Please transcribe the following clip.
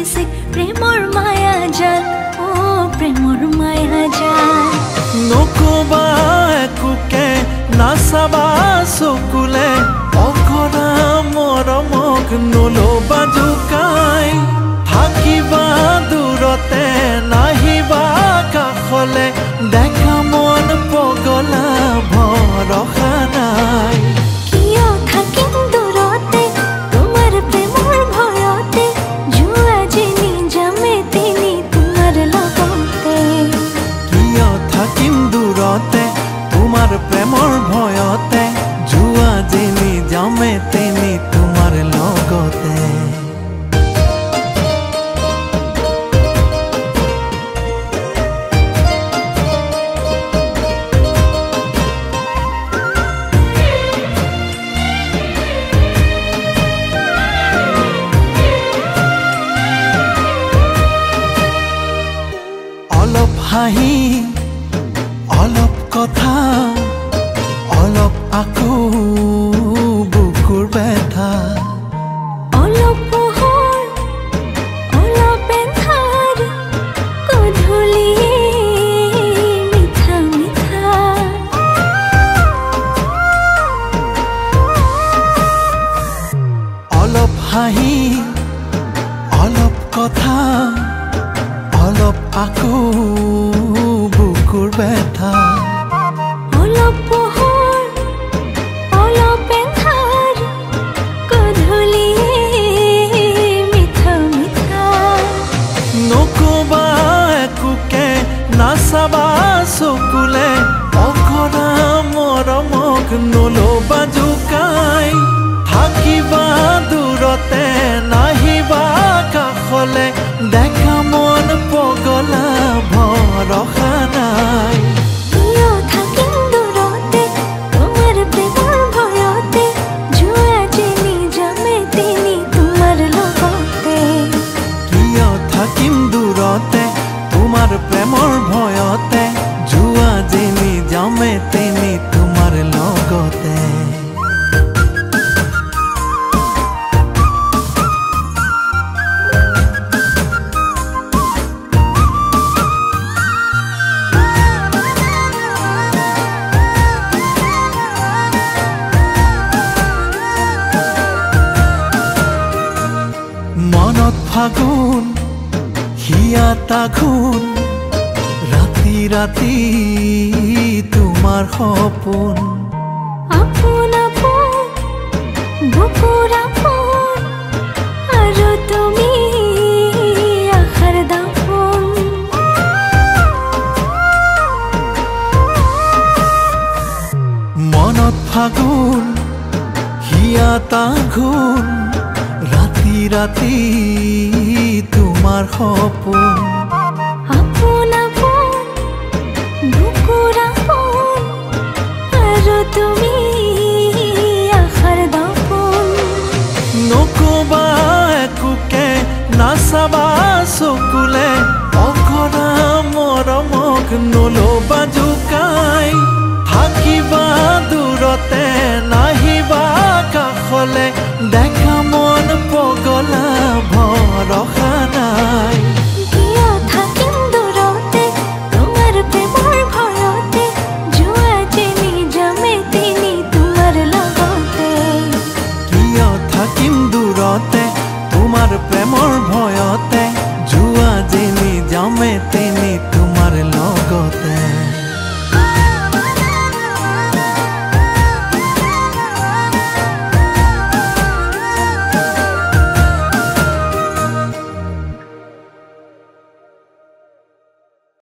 আছে প্ৰেমৰ মায়া জাল ও প্ৰেমৰ মায়া জাল নকবা একুকে নাচাবা চকুলে অকৰা মৰমক নলবা জোকাই থাকিবা দূৰতে নাহিবা কাষলে দেখা মন পগলা ভৰসা নাই কিয় থাকিম দূৰতে তোমাৰ প্ৰেমৰ ভয়তে জুৱা যেনি যামে তেনি তোমাৰ লগতে কিয় থাকিম দূৰতে তোমাৰ প্ৰেমৰ ভয়তে জুৱা যেনি যামে তেনি তোমাৰ লগতে অলপ হাঁহি অলপ কথা অলপ আকৌ বুকুৰ ব্যথা অলপ পোহৰ অলপ এন্ধাৰ গধূলি মিঠা মিঠা অলপ হাঁহি অলপ কথা অলপ আকৌ বুকুৰ ব্যথা অলপ পোহৰ অলপ এন্ধাৰ গধূলি মিঠা মিঠা নকবা একুকে নাচাবা চকুলে অকৰা মৰমক নলবা জোকাই থাকিবা দূৰতে নাহিবা কাষলে দেখা মন পগলা ভৰসা নাই কিয় থাকিম দূৰতে তোমাৰ প্ৰেমৰ ভয়তে জুৱা যেনি যামে তেনি তোমাৰ লগতে কিয় থাকিম দূৰতে তোমাৰ প্ৰেমৰ ভয়তে জুৱা যেনি যামে তেনি তোমাৰ লগতে মনত ফাগুন হিয়াত আঘোণ ৰাতি ৰাতি তোমাৰ সপোন আপোন আপোন বুকুৰ আপোন আৰু তুমি আশাৰ দাপোন মনত ফাগুন হিয়াত আঘোণ ৰাতি ৰাতি তোমাৰ সপোন আপোন আপোন বুকুৰ আপোন আৰু তুমি আশাৰ দাপোন নকবা একুকে নাচাবা চকুলে অকৰা মৰমক নলবা জোকাই থাকিবা দূৰতে